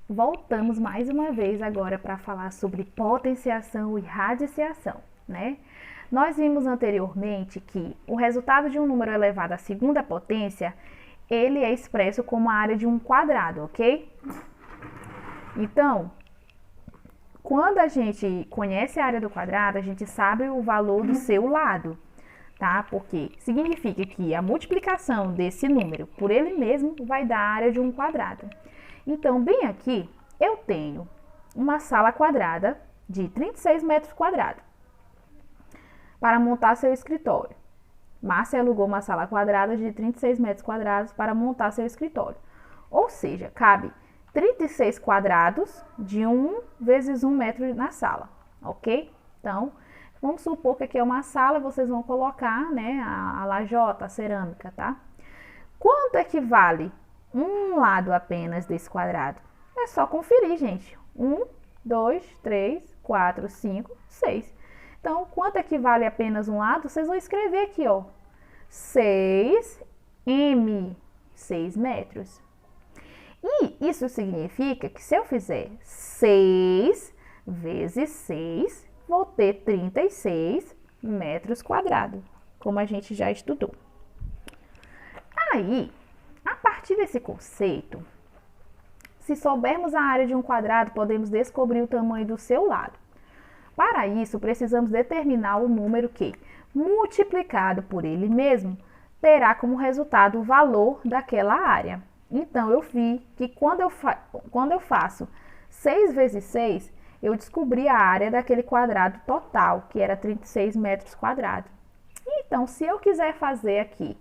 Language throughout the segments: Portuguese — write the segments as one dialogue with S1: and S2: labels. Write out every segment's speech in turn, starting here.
S1: Voltamos mais uma vez agora para falar sobre potenciação e radiciação, né? Nós vimos anteriormente que o resultado de um número elevado à segunda potência, ele é expresso como a área de um quadrado, ok? Então, quando a gente conhece a área do quadrado, a gente sabe o valor do seu lado, tá? Porque significa que a multiplicação desse número por ele mesmo vai dar a área de um quadrado. Então, bem aqui, eu tenho uma sala quadrada de 36 metros quadrados para montar seu escritório. Márcia alugou uma sala quadrada de 36 metros quadrados para montar seu escritório. Ou seja, cabe 36 quadrados de 1 vezes 1 metro na sala, ok? Então, vamos supor que aqui é uma sala, vocês vão colocar, né, a lajota, a cerâmica, tá? Quanto é que vale um lado apenas desse quadrado? É só conferir, gente. 1, 2, 3, 4, 5, 6. Então, quanto é que vale apenas um lado? Vocês vão escrever aqui, ó. 6m, 6 metros. E isso significa que se eu fizer 6 vezes 6, vou ter 36 metros quadrados, como a gente já estudou. Aí, a partir desse conceito, se soubermos a área de um quadrado, podemos descobrir o tamanho do seu lado. Para isso, precisamos determinar o número que, multiplicado por ele mesmo, terá como resultado o valor daquela área. Então, eu vi que quando eu faço 6 vezes 6, eu descobri a área daquele quadrado total, que era 36 metros quadrados. Então, se eu quiser fazer aqui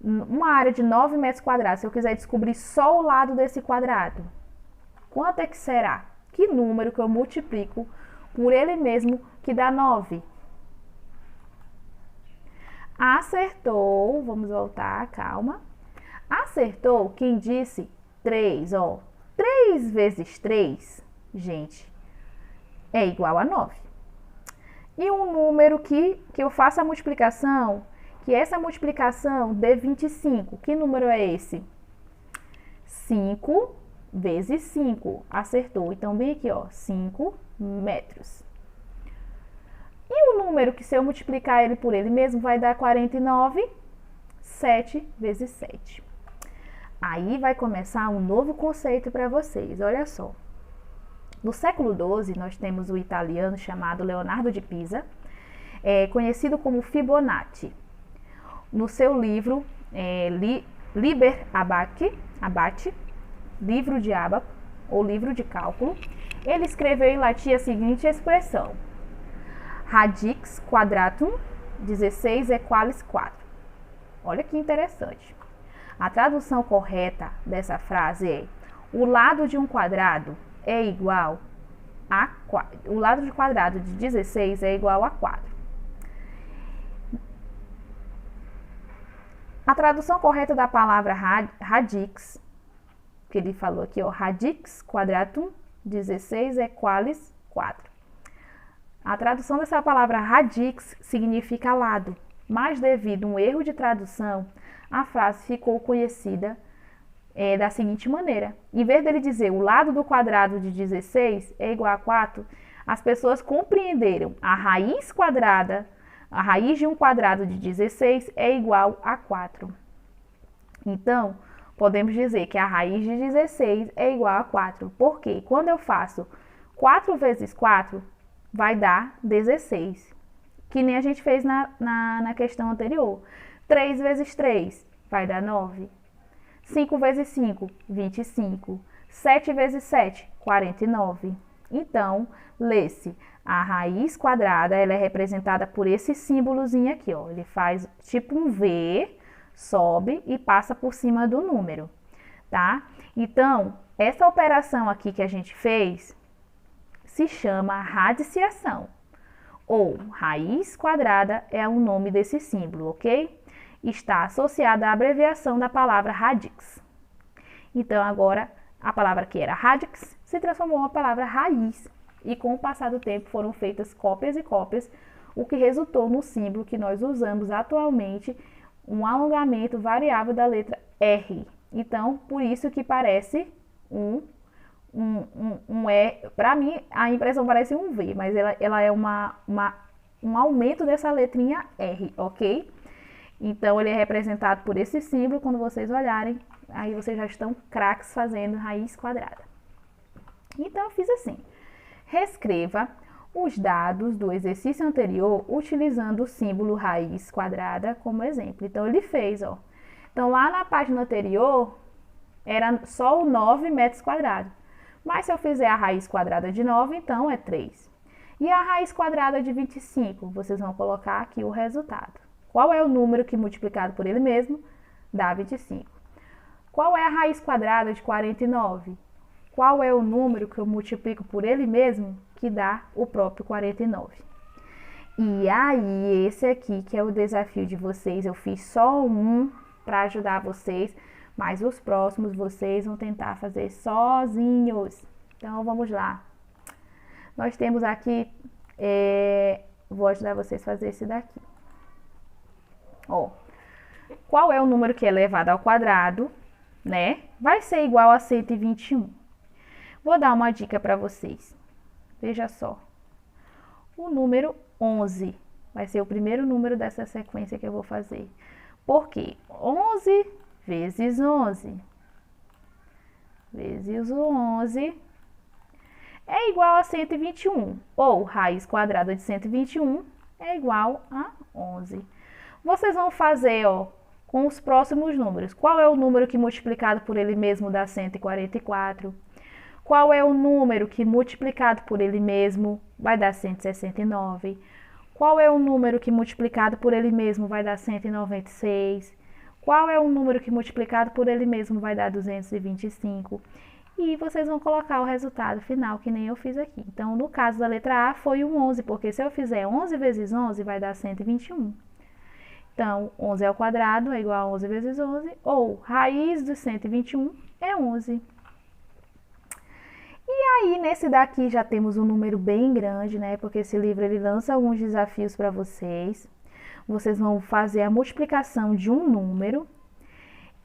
S1: uma área de 9 metros quadrados, se eu quiser descobrir só o lado desse quadrado, quanto é que será? Que número que eu multiplico por ele mesmo que dá 9? Acertou, vamos voltar, calma. Acertou quem disse 3, ó. 3 vezes 3, gente, é igual a 9. E um número que eu faço a multiplicação, que essa multiplicação dê 25. Que número é esse? 5 vezes 5. Acertou. Então, bem aqui, ó, 5 metros. E o número que, se eu multiplicar ele por ele mesmo, vai dar 49. 7 vezes 7. Aí vai começar um novo conceito para vocês. Olha só. No século XII, nós temos o italiano chamado Leonardo de Pisa, conhecido como Fibonacci. No seu livro Liber Abate, livro de Abaco, ou livro de cálculo, ele escreveu em latim a seguinte expressão: radix quadratum 16 equalis 4. Olha que interessante. A tradução correta dessa frase é: o lado de um quadrado é igual a 4. O lado de quadrado de 16 é igual a 4. A tradução correta da palavra radix, que ele falou aqui, ó, radix quadratum 16 equalis 4. A tradução dessa palavra radix significa lado, mas devido a um erro de tradução, a frase ficou conhecida da seguinte maneira: em vez dele dizer o lado do quadrado de 16 é igual a 4, as pessoas compreenderam a raiz quadrada, a raiz de um quadrado de 16 é igual a 4. Então, podemos dizer que a raiz de 16 é igual a 4, porque quando eu faço 4 vezes 4, vai dar 16, que nem a gente fez na questão anterior. 3 vezes 3 vai dar 9. 5 vezes 5, 25. 7 vezes 7, 49. Então, lê-se, a raiz quadrada, ela é representada por esse símbolozinho aqui, ó. Ele faz tipo um V, sobe e passa por cima do número, tá? Então, essa operação aqui que a gente fez se chama radiciação, ou raiz quadrada é o nome desse símbolo, ok? Está associada à abreviação da palavra radix. Então, agora, a palavra que era radix se transformou em uma palavra raiz. E com o passar do tempo foram feitas cópias e cópias, o que resultou no símbolo que nós usamos atualmente, um alongamento variável da letra R. Então, por isso que parece um E. Para mim, a impressão parece um V, mas ela é um aumento dessa letrinha R, ok? Então, ele é representado por esse símbolo. Quando vocês olharem, aí vocês já estão craques fazendo raiz quadrada. Então, eu fiz assim. Reescreva os dados do exercício anterior utilizando o símbolo raiz quadrada como exemplo. Então, ele fez, ó. Então, lá na página anterior, era só o 9 metros quadrados. Mas se eu fizer a raiz quadrada de 9, então é 3. E a raiz quadrada de 25? Vocês vão colocar aqui o resultado. Qual é o número que multiplicado por ele mesmo dá 25? Qual é a raiz quadrada de 49? Qual é o número que eu multiplico por ele mesmo que dá o próprio 49? E aí, esse aqui que é o desafio de vocês, eu fiz só um para ajudar vocês, mas os próximos vocês vão tentar fazer sozinhos. Então, vamos lá. Nós temos aqui, vou ajudar vocês a fazer esse daqui. Ó, qual é o número que é elevado ao quadrado, né? Vai ser igual a 121. Vou dar uma dica para vocês. Veja só. O número 11 vai ser o primeiro número dessa sequência que eu vou fazer. Por quê? 11 vezes 11 vezes o 11 é igual a 121. Ou raiz quadrada de 121 é igual a 11. Vocês vão fazer, ó, com os próximos números. Qual é o número que multiplicado por ele mesmo dá 144? Qual é o número que multiplicado por ele mesmo vai dar 169? Qual é o número que multiplicado por ele mesmo vai dar 196? Qual é o número que multiplicado por ele mesmo vai dar 225? E vocês vão colocar o resultado final, que nem eu fiz aqui. Então, no caso da letra A, foi o 11, porque se eu fizer 11 vezes 11, vai dar 121. Então, 11 ao quadrado é igual a 11 vezes 11, ou raiz de 121 é 11. E aí, nesse daqui já temos um número bem grande, né? Porque esse livro, ele lança alguns desafios para vocês. Vocês vão fazer a multiplicação de um número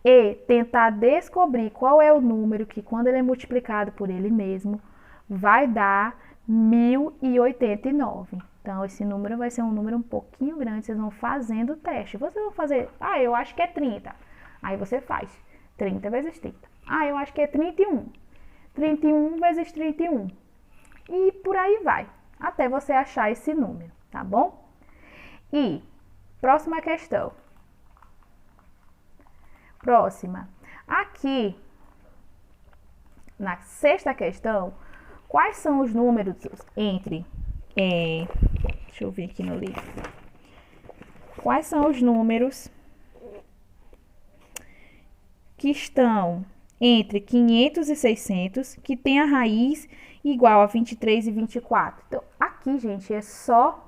S1: e tentar descobrir qual é o número que, quando ele é multiplicado por ele mesmo, vai dar 1089. Então, esse número vai ser um número um pouquinho grande. Vocês vão fazendo o teste. Vocês vão fazer, eu acho que é 30. Aí você faz 30 vezes 30. Eu acho que é 31. 31 vezes 31. E por aí vai, até você achar esse número, tá bom? E, próxima questão. Próxima. Aqui, na sexta questão, quais são os números entre... deixa eu ver aqui no livro. Quais são os números que estão entre 500 e 600, que tem a raiz igual a 23 e 24. Então, aqui, gente, é só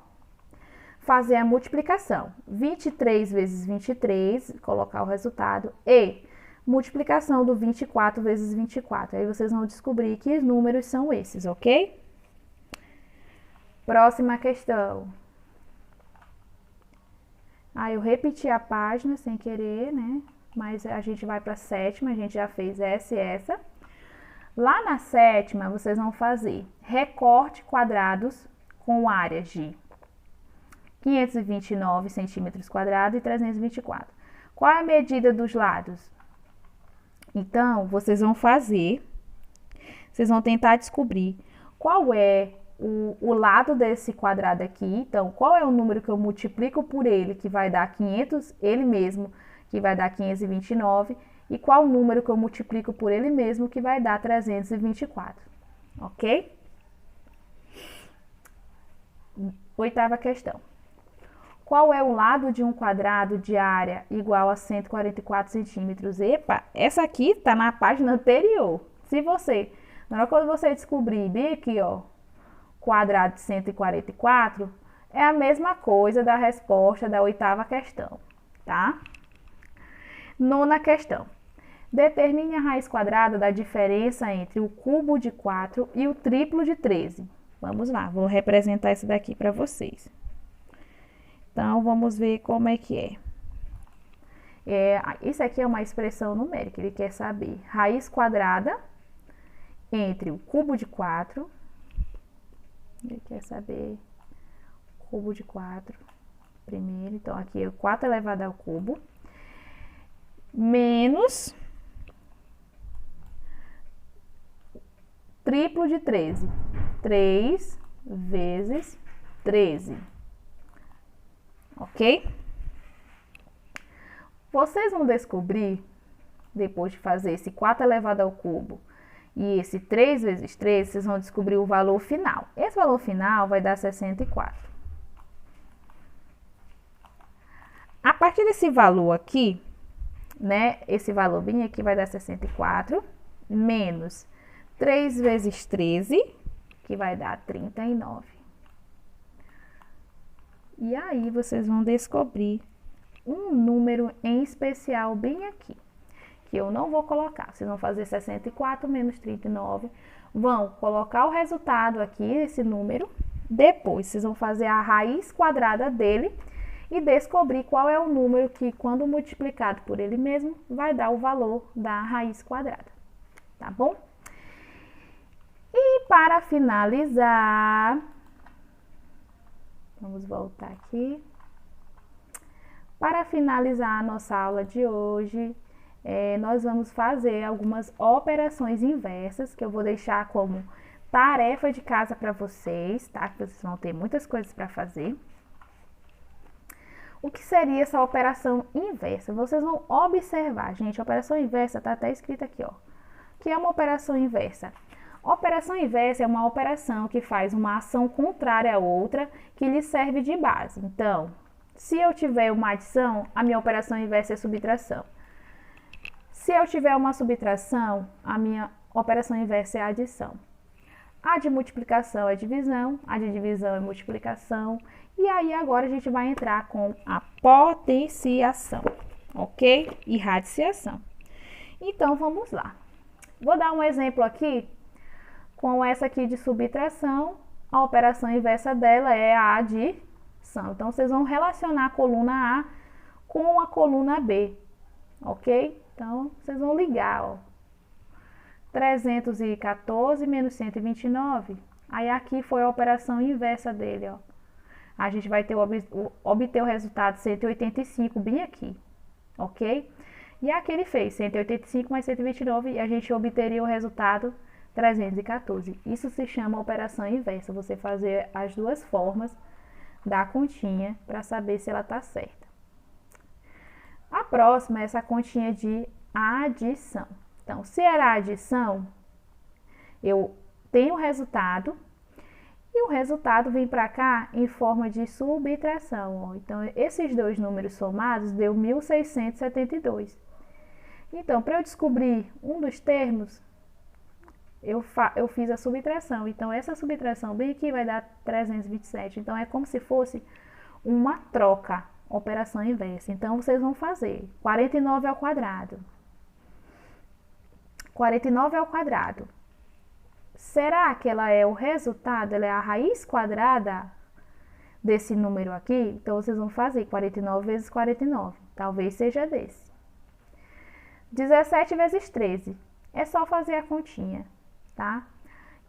S1: fazer a multiplicação. 23 vezes 23, colocar o resultado, e multiplicação do 24 vezes 24. Aí vocês vão descobrir que os números são esses, ok? Próxima questão. Eu repeti a página sem querer, né? Mas a gente vai para a sétima, a gente já fez essa e essa. Lá na sétima, vocês vão fazer recorte quadrados com áreas de 529 centímetros quadrados e 324. Qual é a medida dos lados? Então, vocês vão tentar descobrir qual é o lado desse quadrado aqui. Então, qual é o número que eu multiplico por ele, que vai dar 500, ele mesmo, que vai dar 529, e qual o número que eu multiplico por ele mesmo, que vai dar 324, ok? Oitava questão. Qual é o lado de um quadrado de área igual a 144 centímetros? Epa, essa aqui tá na página anterior. Na hora quando você descobrir bem aqui, ó, quadrado de 144, é a mesma coisa da resposta da oitava questão, tá? Nona questão. Determine a raiz quadrada da diferença entre o cubo de 4 e o triplo de 13. Vamos lá, vou representar isso daqui para vocês. Então, vamos ver como é que é. Isso aqui é uma expressão numérica, ele quer saber raiz quadrada entre o cubo de 4, ele quer saber cubo de 4 primeiro, então aqui é 4 elevado ao cubo, menos triplo de 13, 3 vezes 13, ok? Vocês vão descobrir, depois de fazer esse 4 elevado ao cubo e esse 3 vezes 3, vocês vão descobrir o valor final. Esse valor final vai dar 64. A partir desse valor aqui, né, esse valor bem aqui vai dar 64, menos 3 vezes 13, que vai dar 39. E aí, vocês vão descobrir um número em especial bem aqui, que eu não vou colocar. Vocês vão fazer 64 menos 39, vão colocar o resultado aqui, esse número, depois vocês vão fazer a raiz quadrada dele e descobrir qual é o número que, quando multiplicado por ele mesmo, vai dar o valor da raiz quadrada, tá bom? E para finalizar, vamos voltar aqui. Para finalizar a nossa aula de hoje, nós vamos fazer algumas operações inversas, que eu vou deixar como tarefa de casa para vocês, tá? Que vocês vão ter muitas coisas para fazer. O que seria essa operação inversa? Vocês vão observar, gente, a operação inversa está até escrita aqui, ó. O que é uma operação inversa? Operação inversa é uma operação que faz uma ação contrária a outra que lhe serve de base. Então, se eu tiver uma adição, a minha operação inversa é subtração. Se eu tiver uma subtração, a minha operação inversa é adição. A de multiplicação é divisão, a de divisão é multiplicação. E aí agora a gente vai entrar com a potenciação, ok? E radiciação. Então, vamos lá. Vou dar um exemplo aqui com essa aqui de subtração. A operação inversa dela é a adição. Então, vocês vão relacionar a coluna A com a coluna B, ok? Então, vocês vão ligar, ó. 314 menos 129. Aí, aqui foi a operação inversa dele, ó. A gente vai ter obter o resultado 185 bem aqui, ok? E aqui ele fez 185 mais 129 e a gente obteria o resultado 314. Isso se chama operação inversa, você fazer as duas formas da continha para saber se ela está certa. A próxima é essa continha de adição. Então, se era adição, eu tenho o resultado e o resultado vem para cá em forma de subtração. Ó. Então, esses dois números somados deu 1.672. Então, para eu descobrir um dos termos, eu fiz a subtração. Então, essa subtração bem aqui vai dar 327. Então, é como se fosse uma troca, operação inversa. Então, vocês vão fazer 49 ao quadrado. 49 ao quadrado. Será que ela é o resultado? Ela é a raiz quadrada desse número aqui? Então, vocês vão fazer 49 vezes 49. Talvez seja desse. 17 vezes 13. É só fazer a continha, tá?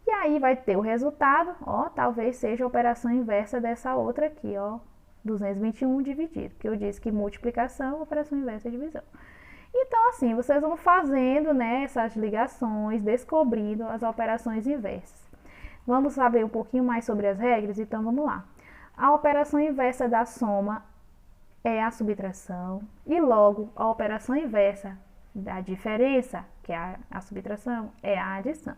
S1: E aí vai ter o resultado, ó, talvez seja a operação inversa dessa outra aqui, ó. 221 dividido, que eu disse que multiplicação, operação inversa é divisão. Então, assim, vocês vão fazendo, né, essas ligações, descobrindo as operações inversas. Vamos saber um pouquinho mais sobre as regras? Então, vamos lá. A operação inversa da soma é a subtração e logo a operação inversa da diferença, que é a subtração, é a adição.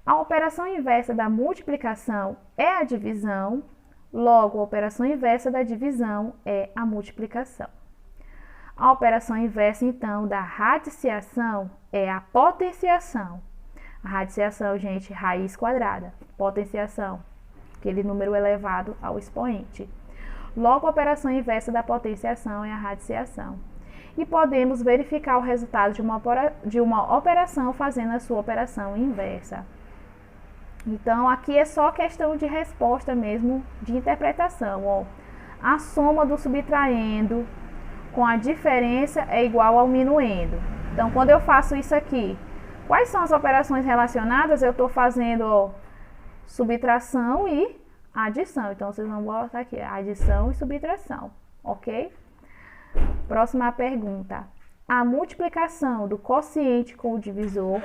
S1: A operação inversa da multiplicação é a divisão, logo a operação inversa da divisão é a multiplicação. A operação inversa, então, da radiciação é a potenciação. A radiciação, gente, raiz quadrada. Potenciação, aquele número elevado ao expoente. Logo, a operação inversa da potenciação é a radiciação. E podemos verificar o resultado de uma operação fazendo a sua operação inversa. Então, aqui é só questão de resposta mesmo, de interpretação. Ó. A soma do subtraendo com a diferença é igual ao minuendo. Então, quando eu faço isso aqui, Quais são as operações relacionadas? Eu estou fazendo, ó, subtração e adição. Então, vocês vão botar aqui, adição e subtração, ok? Próxima pergunta. A multiplicação do quociente com o divisor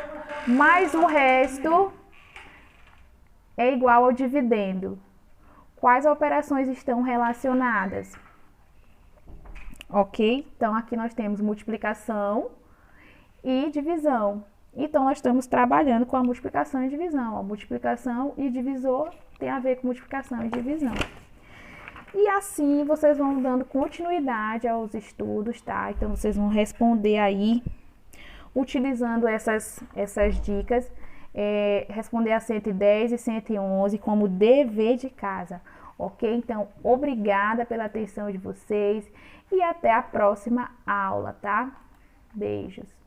S1: mais o resto é igual ao dividendo. Quais operações estão relacionadas? Ok? Então, aqui nós temos multiplicação e divisão. Então, nós estamos trabalhando com a multiplicação e divisão. A multiplicação e divisor tem a ver com multiplicação e divisão. E assim, vocês vão dando continuidade aos estudos, tá? Então, vocês vão responder aí, utilizando essas dicas, responder a 110 e 111 como dever de casa, ok? Então, obrigada pela atenção de vocês e até a próxima aula, tá? Beijos!